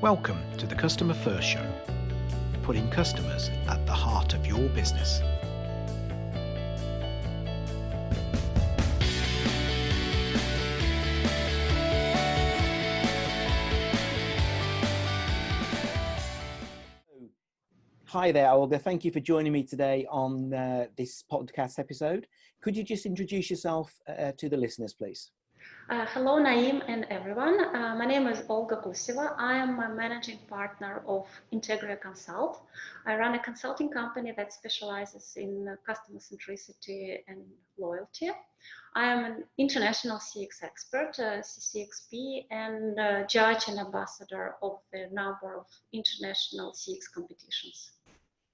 Welcome to the Customer First Show, putting customers at the heart of your business. Hi there, Olga. Thank you for joining me today on this podcast episode. Could you just introduce yourself to the listeners, please? Hello, Naeem and everyone. My name is Olga Guseva. I am a managing partner of Integra Consult. I run a consulting company that specializes in customer centricity and loyalty. I am an international CX expert, CCXP, and judge and ambassador of the number of international CX competitions.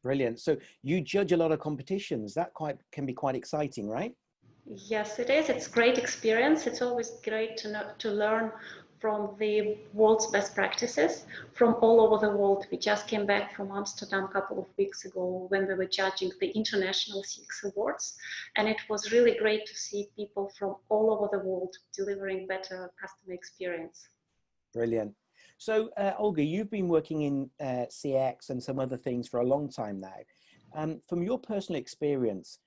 Brilliant. So you judge a lot of competitions. That can be quite exciting, right? Yes, it is. It's great experience. It's always great to learn from the world's best practices from all over the world. We just came back from Amsterdam a couple of weeks ago when we were judging the International CX Awards. And it was really great to see people from all over the world delivering better customer experience. Brilliant. So, Olga, you've been working in CX and some other things for a long time now. From your personal experience,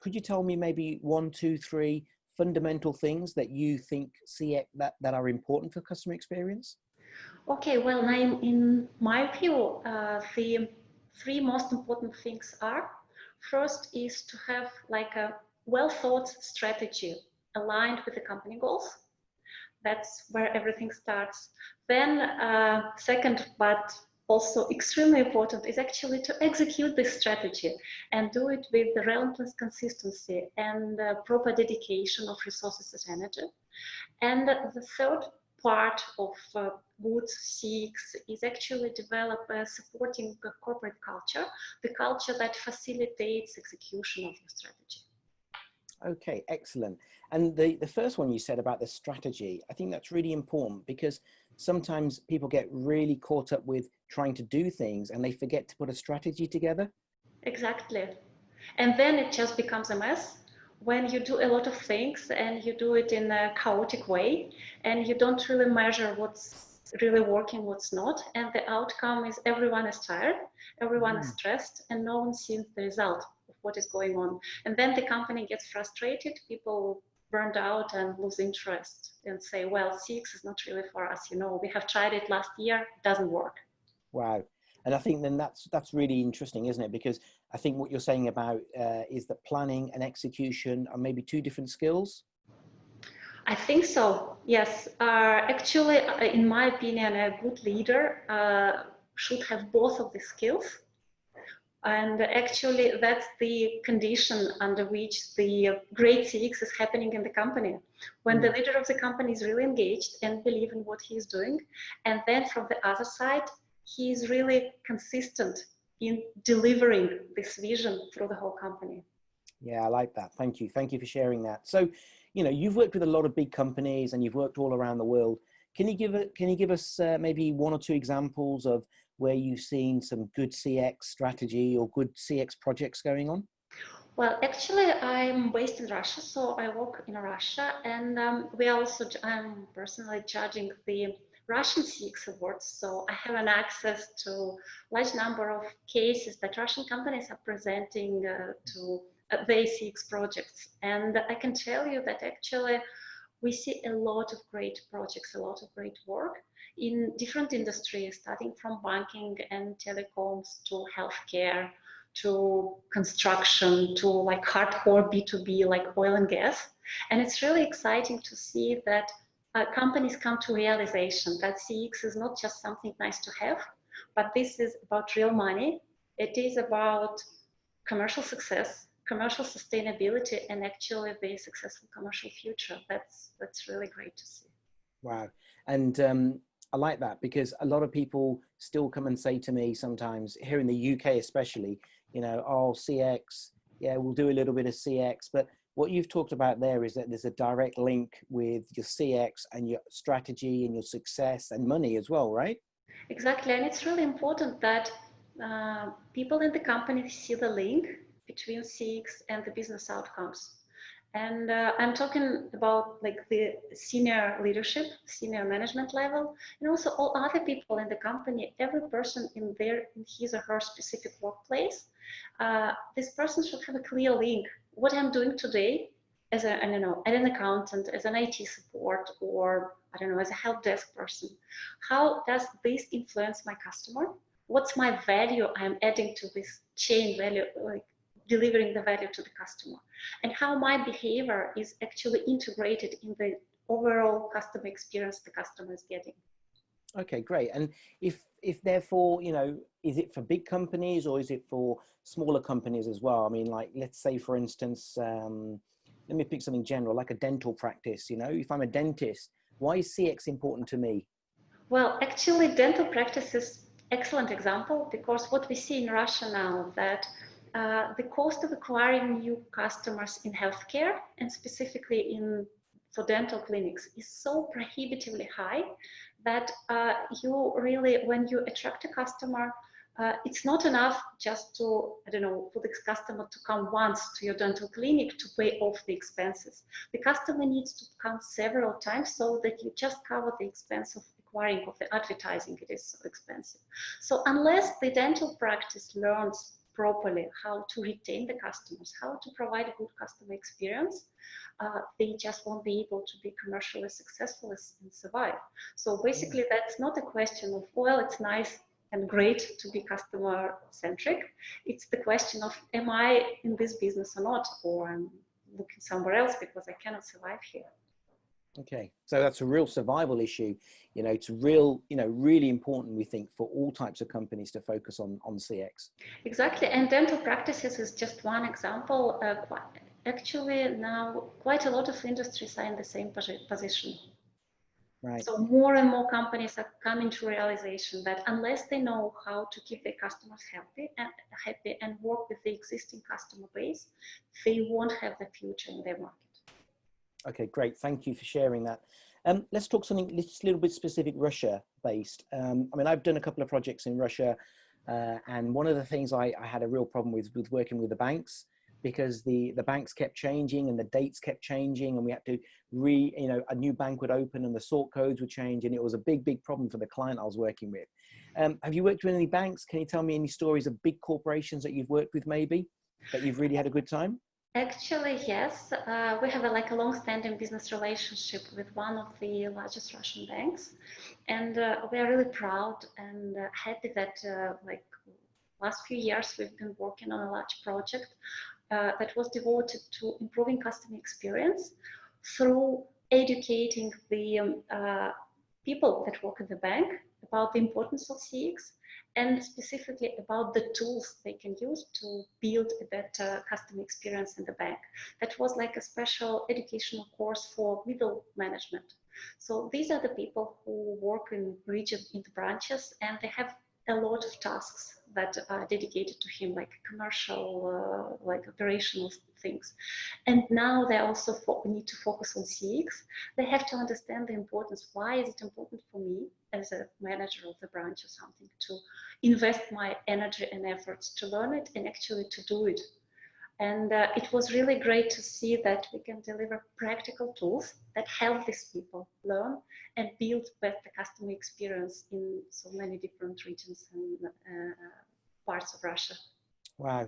could you tell me maybe 1, 2, 3 fundamental things that you think CX that are important for customer experience? Okay, well, Naeem, in my view, the 3 most important things are: first is to have like a well thought strategy aligned with the company goals. That's where everything starts. Then second, but also extremely important, is actually to execute this strategy and do it with the relentless consistency and proper dedication of resources and energy. And the third part of good CX is actually supporting the corporate culture, the culture that facilitates execution of your strategy. Okay, excellent. And the first one you said about the strategy, I think that's really important because sometimes people get really caught up with trying to do things and they forget to put a strategy together. Exactly. And then it just becomes a mess when you do a lot of things and you do it in a chaotic way and you don't really measure what's really working, what's not. And the outcome is everyone is tired, everyone is stressed, and no one sees the result of what is going on. And then the company gets frustrated, people burned out and lose interest and say, well, CX is not really for us. We have tried it last year, it doesn't work. Wow. And I think then that's really interesting, isn't it? Because I think what you're saying about is that planning and execution are maybe 2 different skills. I think so, yes. Actually, in my opinion, a good leader should have both of the skills. And actually, that's the condition under which the great CX is happening in the company. When the leader of the company is really engaged and believe in what he is doing, and then from the other side, he is really consistent in delivering this vision through the whole company. Yeah, I like that. Thank you. Thank you for sharing that. So, you've worked with a lot of big companies and you've worked all around the world. Can you give us maybe 1 or 2 examples of where you've seen some good CX strategy or good CX projects going on? Well, actually, I'm based in Russia, so I work in Russia, and I'm personally judging the Russian CX awards, so I have an access to large number of cases that Russian companies are presenting to their CX projects. And I can tell you that actually we see a lot of great projects, a lot of great work in different industries, starting from banking and telecoms to healthcare, to construction, to like hardcore B2B, like oil and gas. And it's really exciting to see that companies come to realization that CX is not just something nice to have, but this is about real money. It is about commercial success, commercial sustainability, and actually a very successful commercial future. That's really great to see. Wow. And I like that because a lot of people still come and say to me sometimes, here in the UK especially, oh, CX, yeah, we'll do a little bit of CX. But what you've talked about there is that there's a direct link with your CX and your strategy and your success and money as well, right? Exactly. And it's really important that people in the company see the link between CX and the business outcomes. And I'm talking about like the senior leadership, senior management level, and also all other people in the company, every person in his or her specific workplace. This person should have a clear link. What I'm doing today as a, I don't know, as an accountant, as an IT support, or I don't know, as a help desk person, how does this influence my customer? What's my value I'm adding to this chain value, like delivering the value to the customer, and how my behavior is actually integrated in the overall customer experience the customer is getting. Okay, great. And if therefore, you know, is it for big companies or is it for smaller companies as well? I mean, like, let's say, for instance, let me pick something general, like a dental practice. You know, if I'm a dentist, why is CX important to me? Well, actually, dental practice is excellent example, because what we see in Russia now, that the cost of acquiring new customers in healthcare, and specifically for dental clinics, is so prohibitively high that you really, when you attract a customer, it's not enough just to, I don't know, for this customer to come once to your dental clinic to pay off the expenses. The customer needs to come several times so that you just cover the expense of acquiring, of the advertising. It is so expensive. So unless the dental practice learns properly how to retain the customers, how to provide a good customer experience, they just won't be able to be commercially successful and survive. So basically, that's not a question of, well, it's nice and great to be customer centric. It's the question of, am I in this business or not, or I'm looking somewhere else because I cannot survive here. Okay, so that's a real survival issue. You know, it's real, you know, really important, we think, for all types of companies to focus on CX. Exactly, and dental practices is just one example. Actually, now quite a lot of industries are in the same position. Right. So more and more companies are coming to realization that unless they know how to keep their customers happy and work with the existing customer base, they won't have the future in their market. Okay, great. Thank you for sharing that. Let's talk something just a little bit specific, Russia based. I mean, I've done a couple of projects in Russia, and one of the things I had a real problem with working with the banks, because the banks kept changing and the dates kept changing, and we had to you know, a new bank would open and the sort codes would change, and it was a big problem for the client I was working with. Have you worked with any banks? Can you tell me any stories of big corporations that you've worked with, maybe, that you've really had a good time? Actually, yes. We have a long-standing business relationship with one of the largest Russian banks, and we are really proud and happy that last few years we've been working on a large project that was devoted to improving customer experience through educating the people that work at the bank about the importance of CX, and specifically about the tools they can use to build a better customer experience in the bank. That was like a special educational course for middle management. So these are the people who work in the branches, and they have a lot of tasks that are dedicated to him, like commercial, like operational things. And now they also need to focus on CX. They have to understand the importance. Why is it important for me as a manager of the branch or something to invest my energy and efforts to learn it and actually to do it? And it was really great to see that we can deliver practical tools that help these people learn and build better customer experience in so many different regions and parts of Russia. Wow.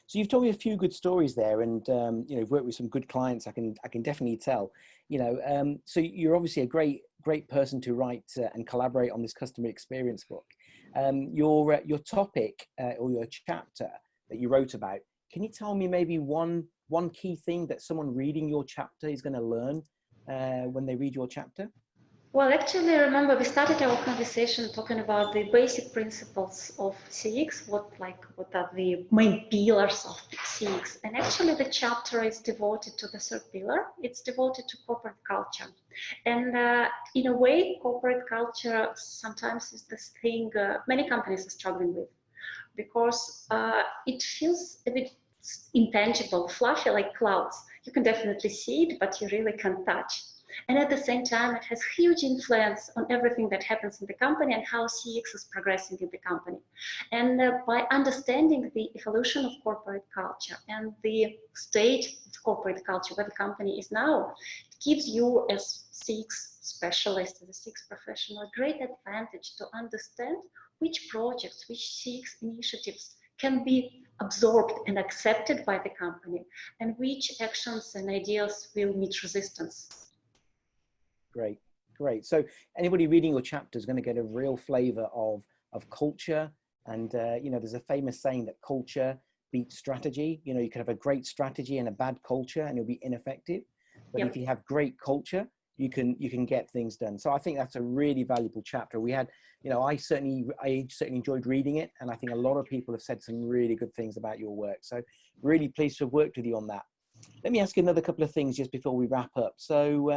So you've told me a few good stories there, and you know, you've worked with some good clients. I can definitely tell. You know, so you're obviously a great person to write and collaborate on this customer experience book. Your topic or your chapter that you wrote about. Can you tell me maybe one key thing that someone reading your chapter is going to learn when they read your chapter? Well, actually, I remember we started our conversation talking about the basic principles of CX, what are the main pillars of CX. And actually, the chapter is devoted to the third pillar. It's devoted to corporate culture. And in a way, corporate culture sometimes is this thing many companies are struggling with, because it feels a bit intangible, fluffy, like clouds. You can definitely see it, but you really can't touch. And at the same time, it has huge influence on everything that happens in the company and how CX is progressing in the company. And by understanding the evolution of corporate culture and the state of corporate culture where the company is now, it gives you as CX specialist, as a CX professional, a great advantage to understand which projects, which CX initiatives can be absorbed and accepted by the company, and which actions and ideas will meet resistance. Great, great. So anybody reading your chapter is going to get a real flavor of culture. And, you know, there's a famous saying that culture beats strategy. You know, you can have a great strategy and a bad culture and you'll be ineffective. But Yep. if you have great culture, you can get things done. So I think that's a really valuable chapter. We had, you know, I certainly enjoyed reading it. And I think a lot of people have said some really good things about your work. So really pleased to have worked with you on that. Let me ask you another couple of things just before we wrap up. So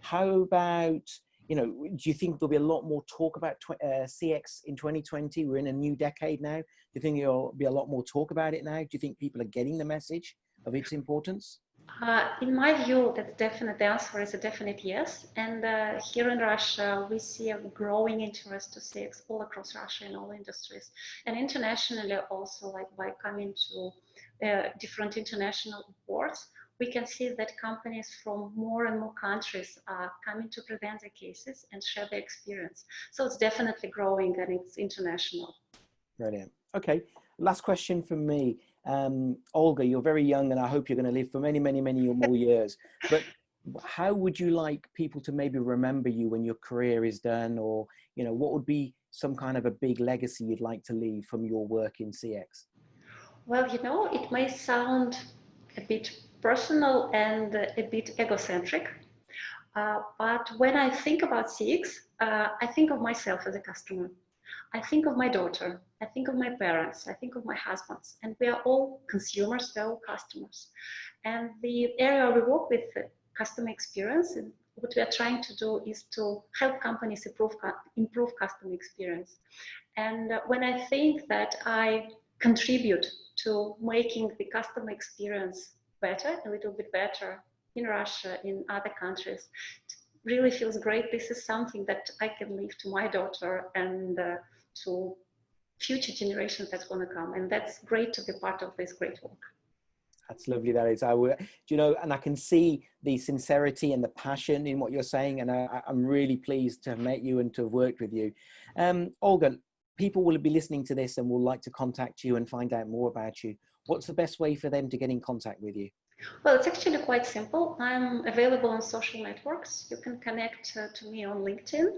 how about, you know, do you think there'll be a lot more talk about CX in 2020? We're in a new decade now. Do you think there'll be a lot more talk about it now? Do you think people are getting the message of its importance? In my view, that's definite. The answer is a definite yes. And here in Russia, we see a growing interest to CX all across Russia in all industries, and internationally also. Like by coming to different international awards, we can see that companies from more and more countries are coming to present their cases and share their experience. So it's definitely growing and it's international. Brilliant. Okay, last question from me. Olga, you're very young and I hope you're going to live for many, many, many more years. But how would you like people to maybe remember you when your career is done? Or, you know, what would be some kind of a big legacy you'd like to leave from your work in CX? Well, you know, it may sound a bit personal and a bit egocentric, but when I think about CX, I think of myself as a customer. I think of my daughter, I think of my parents, I think of my husbands, and we are all consumers, we are all customers. And the area we work with, customer experience, and what we are trying to do is to help companies improve customer experience. And when I think that I contribute to making the customer experience better, a little bit better in Russia, in other countries, really feels great. This is something that I can leave to my daughter and to future generations that's going to come. And that's great to be part of this great work. That's lovely. That is. You know, and I can see the sincerity and the passion in what you're saying. And I'm really pleased to have met you and to have worked with you. Olga, people will be listening to this and will like to contact you and find out more about you. What's the best way for them to get in contact with you? Well, it's actually quite simple. I'm available on social networks. You can connect to me on LinkedIn.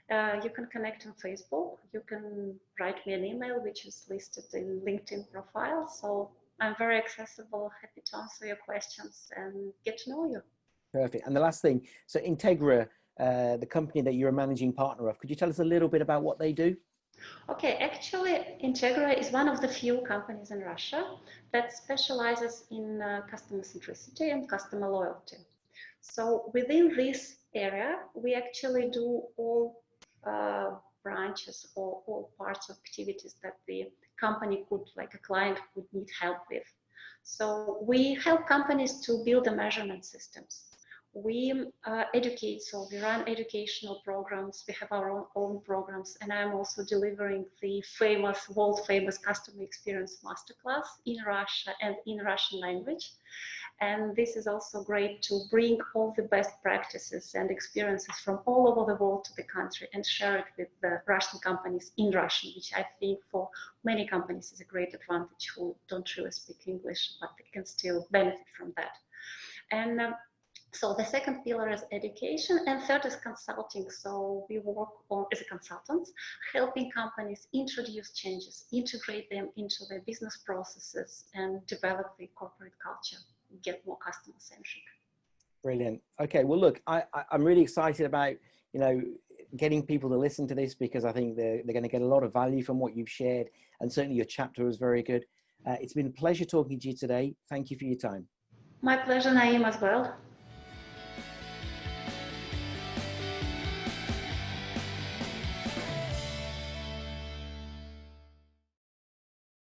You can connect on Facebook. You can write me an email, which is listed in LinkedIn profile. So I'm very accessible, happy to answer your questions and get to know you. Perfect. And the last thing, so Integra, the company that you're a managing partner of, could you tell us a little bit about what they do? Okay, actually, Integra is one of the few companies in Russia that specializes in customer centricity and customer loyalty. So within this area, we actually do all branches or all parts of activities that the company could, like a client could need help with. So we help companies to build the measurement systems. We educate, so we run educational programs, we have our own programs, and I'm also delivering the famous, world famous customer experience masterclass in Russia and in Russian language. And this is also great to bring all the best practices and experiences from all over the world to the country and share it with the Russian companies in Russian, which I think for many companies is a great advantage who don't really speak English, but they can still benefit from that. And so the second pillar is education, and third is consulting. So we work on, as consultants, helping companies introduce changes, integrate them into their business processes, and develop the corporate culture, get more customer centric. Brilliant. Okay, well, look, I'm really excited about, you know, getting people to listen to this, because I think they're going to get a lot of value from what you've shared, and certainly your chapter was very good. It's been a pleasure talking to you today. Thank you for your time. My pleasure, Naeem, as well.